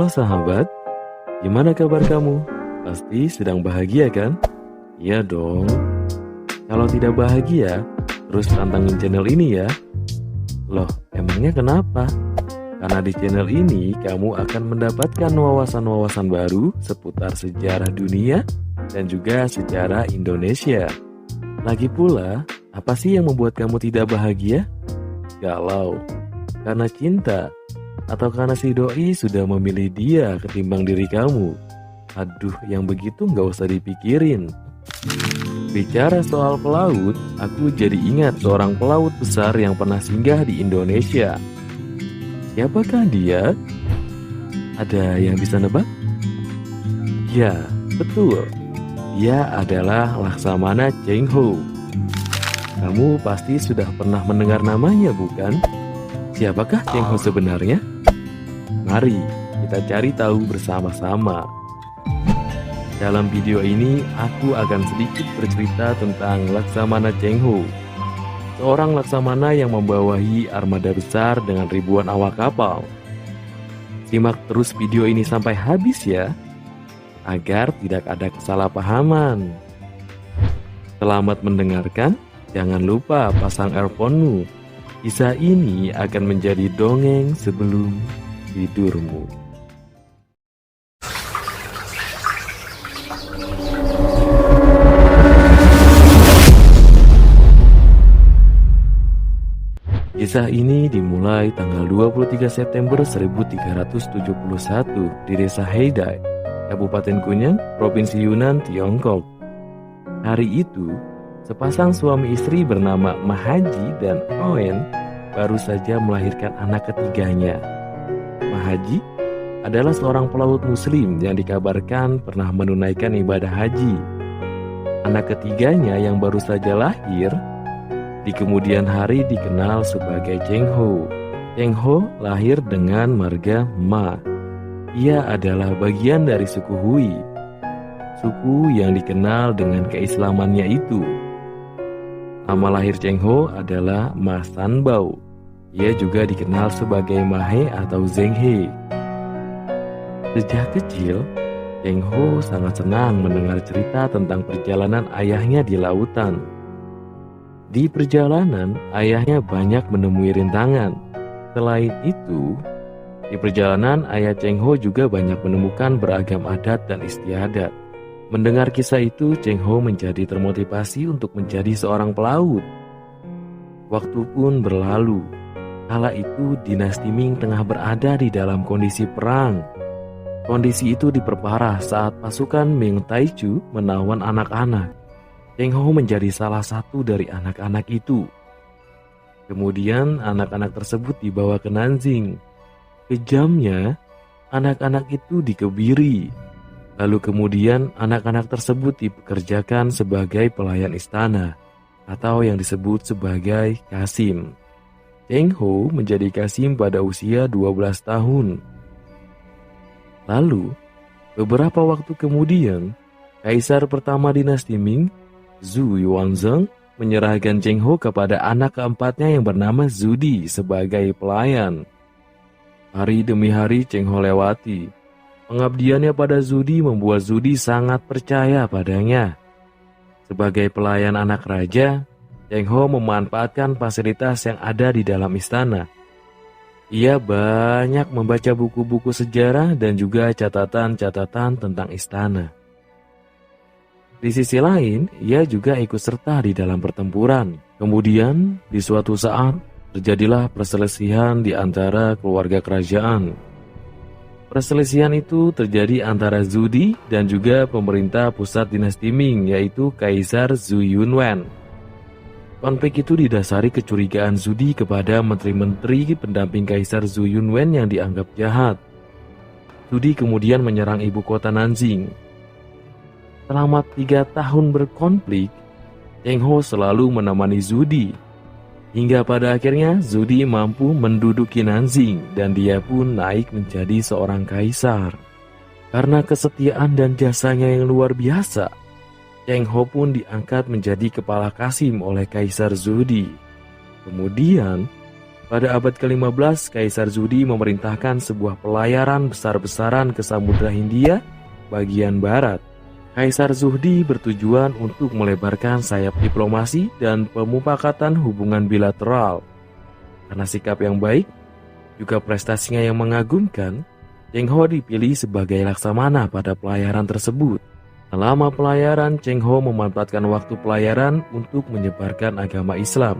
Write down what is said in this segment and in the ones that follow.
Halo sahabat, gimana kabar kamu? Pasti sedang bahagia kan? Iya dong. Kalau tidak bahagia, terus pantengin channel ini ya. Loh, emangnya kenapa? Karena di channel ini kamu akan mendapatkan wawasan-wawasan baru seputar sejarah dunia dan juga sejarah Indonesia. Lagi pula, apa sih yang membuat kamu tidak bahagia? Galau, karena cinta, atau karena si doi sudah memilih dia ketimbang diri kamu? Aduh, yang begitu nggak usah dipikirin. Bicara soal pelaut, aku jadi ingat seorang pelaut besar yang pernah singgah di Indonesia. Siapakah dia? Ada yang bisa nebak? Ya, betul. Dia adalah Laksamana Cheng Ho. Kamu pasti sudah pernah mendengar namanya, bukan? Siapakah Cheng Ho sebenarnya? Mari kita cari tahu bersama-sama. Dalam video ini, aku akan sedikit bercerita tentang Laksamana Cheng Ho, seorang laksamana yang membawahi armada besar dengan ribuan awak kapal. Simak terus video ini sampai habis ya, agar tidak ada kesalahpahaman. Selamat mendengarkan, jangan lupa pasang earphone-mu. Kisah ini akan menjadi dongeng sebelum tidurmu. Kisah ini dimulai tanggal 23 September 1371 di desa Heidai, Kabupaten Kunyang, Provinsi Yunnan, Tiongkok. Hari itu, sepasang suami istri bernama Mahaji dan Oen baru saja melahirkan anak ketiganya. Mahaji adalah seorang pelaut muslim yang dikabarkan pernah menunaikan ibadah haji. Anak ketiganya yang baru saja lahir di kemudian hari dikenal sebagai Cheng Ho. Cheng Ho lahir dengan marga Ma. Ia adalah bagian dari suku Hui, suku yang dikenal dengan keislamannya itu. Nama lahir Cheng Ho adalah Ma Sanbao. Ia juga dikenal sebagai Mahe atau Zheng He. Sejak kecil, Cheng Ho sangat senang mendengar cerita tentang perjalanan ayahnya di lautan. Di perjalanan, ayahnya banyak menemui rintangan. Selain itu, di perjalanan ayah Cheng Ho juga banyak menemukan beragam adat dan istiadat. Mendengar kisah itu, Cheng Ho menjadi termotivasi untuk menjadi seorang pelaut. Waktu pun berlalu. Kala itu dinasti Ming tengah berada di dalam kondisi perang. Kondisi itu diperparah saat pasukan Ming Taichu menawan anak-anak. Cheng Ho menjadi salah satu dari anak-anak itu. Kemudian anak-anak tersebut dibawa ke Nanjing. Kejamnya, anak-anak itu dikebiri. Lalu kemudian anak-anak tersebut dipekerjakan sebagai pelayan istana atau yang disebut sebagai Kasim. Cheng Ho menjadi Kasim pada usia 12 tahun. Lalu, beberapa waktu kemudian, Kaisar pertama dinasti Ming, Zhu Yuanzheng, menyerahkan Cheng Ho kepada anak keempatnya yang bernama Zudi sebagai pelayan. Hari demi hari Cheng Ho lewati. Pengabdiannya pada Zudi membuat Zudi sangat percaya padanya. Sebagai pelayan anak raja, Cheng Ho memanfaatkan fasilitas yang ada di dalam istana. Ia banyak membaca buku-buku sejarah dan juga catatan-catatan tentang istana. Di sisi lain, ia juga ikut serta di dalam pertempuran. Kemudian, di suatu saat, terjadilah perselisihan di antara keluarga kerajaan. Perselisihan itu terjadi antara Zudi dan juga pemerintah pusat dinasti Ming, yaitu Kaisar Zhu Yunwen. Konflik itu didasari kecurigaan Zudi kepada menteri-menteri pendamping Kaisar Zhu Yunwen yang dianggap jahat. Zudi kemudian menyerang ibu kota Nanjing. Selama 3 tahun berkonflik, Cheng Ho selalu menemani Zudi. Hingga pada akhirnya Zudi mampu menduduki Nanjing dan dia pun naik menjadi seorang kaisar. Karena kesetiaan dan jasanya yang luar biasa, Cheng Ho pun diangkat menjadi kepala Kasim oleh Kaisar Zudi. Kemudian, Pada abad ke-15, Kaisar Zudi memerintahkan sebuah pelayaran besar-besaran ke Samudra Hindia bagian barat. Kaisar Zuhdi bertujuan untuk melebarkan sayap diplomasi dan pemufakatan hubungan bilateral. Karena sikap yang baik, juga prestasinya yang mengagumkan, Cheng Ho dipilih sebagai laksamana pada pelayaran tersebut. Selama pelayaran, Cheng Ho memanfaatkan waktu pelayaran untuk menyebarkan agama Islam.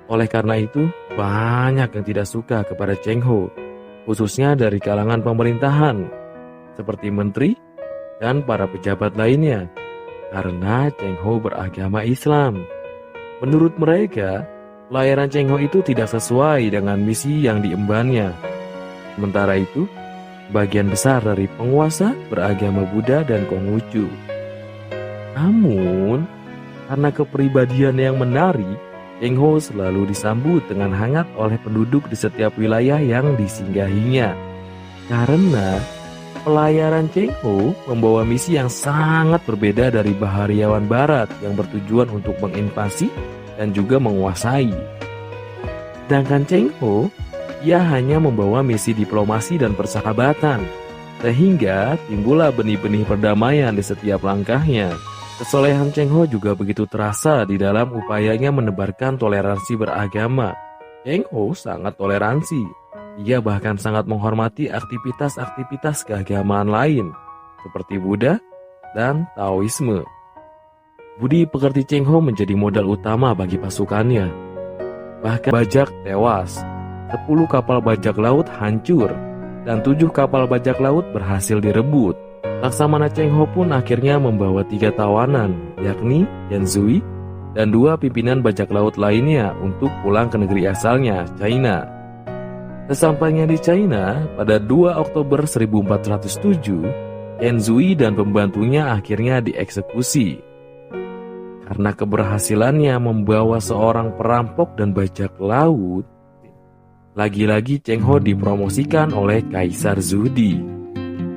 Oleh karena itu, banyak yang tidak suka kepada Cheng Ho, khususnya dari kalangan pemerintahan, seperti menteri dan para pejabat lainnya, karena Cheng Ho beragama Islam. Menurut mereka, pelayaran Cheng Ho itu tidak sesuai dengan misi yang diembannya. Sementara itu, bagian besar dari penguasa beragama Buddha dan Konghucu. Namun, karena kepribadian yang menarik, Cheng Ho selalu disambut dengan hangat oleh penduduk di setiap wilayah yang disinggahinya. Karena pelayaran Cheng Ho membawa misi yang sangat berbeda dari bahariawan barat yang bertujuan untuk menginvasi dan juga menguasai. Sedangkan Cheng Ho, ia hanya membawa misi diplomasi dan persahabatan, sehingga timbullah benih-benih perdamaian di setiap langkahnya. Kesolehan Cheng Ho juga begitu terasa di dalam upayanya menebarkan toleransi beragama. Cheng Ho sangat toleransi. Ia bahkan sangat menghormati aktivitas-aktivitas keagamaan lain, seperti Buddha dan Taoisme. Budi pekerti Cheng Ho menjadi modal utama bagi pasukannya. Bahkan bajak tewas, 10 kapal bajak laut hancur, dan 7 kapal bajak laut berhasil direbut. Laksamana Cheng Ho pun akhirnya membawa 3 tawanan, yakni Yan Zui dan 2 pimpinan bajak laut lainnya untuk pulang ke negeri asalnya, China. Sesampainya di China, pada 2 Oktober 1407, Yan Zui dan pembantunya akhirnya dieksekusi. Karena keberhasilannya membawa seorang perampok dan bajak laut, lagi-lagi Cheng Ho dipromosikan oleh Kaisar Zudi.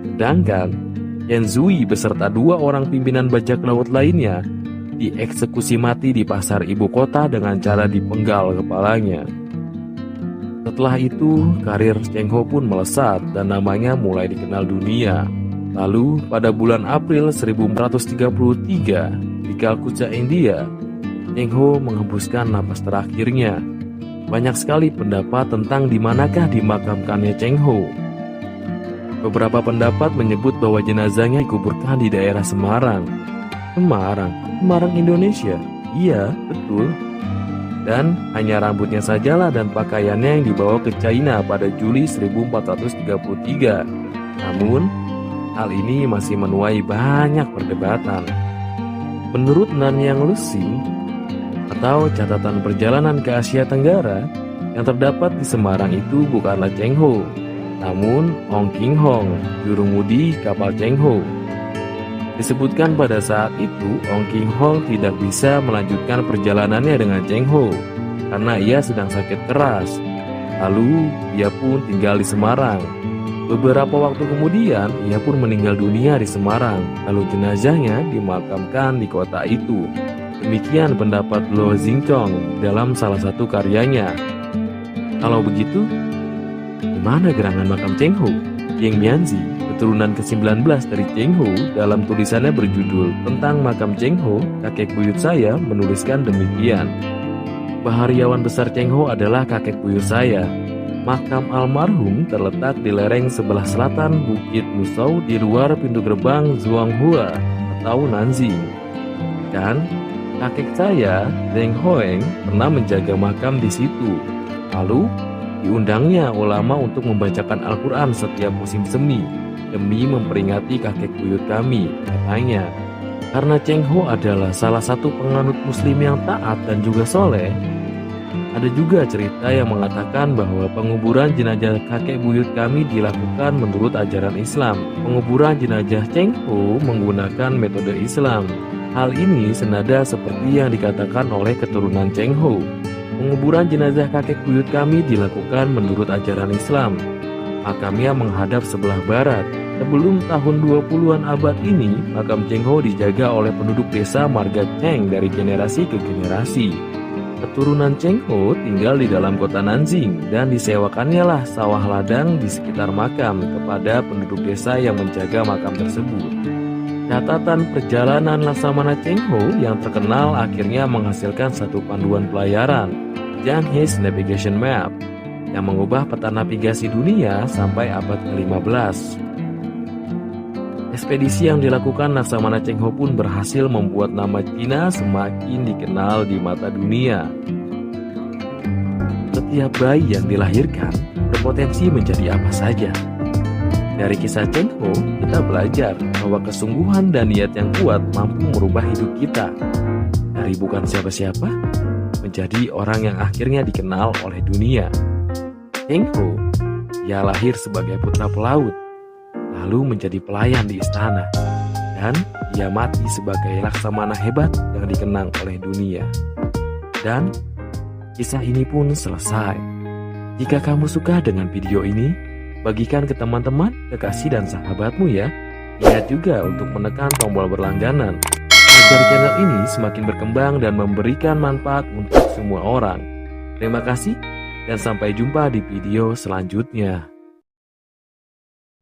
Sedangkan Yan Zui beserta 2 orang pimpinan bajak laut lainnya dieksekusi mati di pasar ibu kota dengan cara dipenggal kepalanya. Setelah itu, karir Cheng Ho pun melesat dan namanya mulai dikenal dunia. Lalu, pada bulan April 1433 di Kalkuta, India, Cheng Ho menghembuskan napas terakhirnya. Banyak sekali pendapat tentang di manakah dimakamkannya Cheng Ho. Beberapa pendapat menyebut bahwa jenazahnya dikuburkan di daerah Semarang. Semarang Indonesia. Iya, betul. Dan hanya rambutnya sajalah dan pakaiannya yang dibawa ke China pada Juli 1433. Namun, hal ini masih menuai banyak perdebatan. Menurut Nanyang Lusing atau catatan perjalanan ke Asia Tenggara, yang terdapat di Semarang itu bukanlah Cheng Ho, namun Ong King Hong, jurumudi kapal Cheng Ho. Disebutkan pada saat itu Ong King Hong tidak bisa melanjutkan perjalanannya dengan Cheng Ho karena ia sedang sakit keras. Lalu ia pun tinggal di Semarang. Beberapa waktu kemudian ia pun meninggal dunia di Semarang. Lalu jenazahnya dimakamkan di kota itu. Demikian pendapat Lo Xingchong dalam salah satu karyanya. Kalau begitu, di mana gerangan makam Cheng Ho? Yang Mianzi, keturunan ke-19 dari Cheng Ho, dalam tulisannya berjudul Tentang Makam Cheng Ho, kakek buyut saya menuliskan demikian. Bahariawan besar Cheng Ho adalah kakek buyut saya. Makam almarhum terletak di lereng sebelah selatan Bukit Lusau di luar pintu gerbang Zhuanghua atau Nanjing. Dan kakek saya, Zheng Hoeng, pernah menjaga makam di situ. Lalu diundangnya ulama untuk membacakan Al-Quran setiap musim semi demi memperingati kakek buyut kami, katanya. Karena Cheng Ho adalah salah satu penganut muslim yang taat dan juga soleh, ada juga cerita yang mengatakan bahwa penguburan jenazah kakek buyut kami dilakukan menurut ajaran Islam. Penguburan jenazah Cheng Ho menggunakan metode Islam. Hal ini senada seperti yang dikatakan oleh keturunan Cheng Ho. Penguburan jenazah kakek buyut kami dilakukan menurut ajaran Islam. Makamnya menghadap sebelah barat. Sebelum tahun 20-an abad ini, makam Cheng Ho dijaga oleh penduduk desa marga Cheng dari generasi ke generasi. Keturunan Cheng Ho tinggal di dalam kota Nanjing dan disewakannya lah sawah ladang di sekitar makam kepada penduduk desa yang menjaga makam tersebut. Catatan perjalanan Laksamana Cheng Ho yang terkenal akhirnya menghasilkan satu panduan pelayaran, Jan His Navigation Map, yang mengubah peta navigasi dunia sampai abad ke-15. Ekspedisi yang dilakukan Laksamana Cheng Ho pun berhasil membuat nama Cina semakin dikenal di mata dunia. Setiap bayi yang dilahirkan berpotensi menjadi apa saja. Dari kisah Cheng Ho, kita belajar bahwa kesungguhan dan niat yang kuat mampu merubah hidup kita. Dari bukan siapa-siapa, menjadi orang yang akhirnya dikenal oleh dunia. Cheng Ho, ia lahir sebagai putra pelaut, lalu menjadi pelayan di istana, dan ia mati sebagai laksamana hebat yang dikenang oleh dunia. Dan kisah ini pun selesai. Jika kamu suka dengan video ini, bagikan ke teman-teman, kekasih dan sahabatmu ya. Ingat juga untuk menekan tombol berlangganan agar channel ini semakin berkembang dan memberikan manfaat untuk semua orang. Terima kasih dan sampai jumpa di video selanjutnya.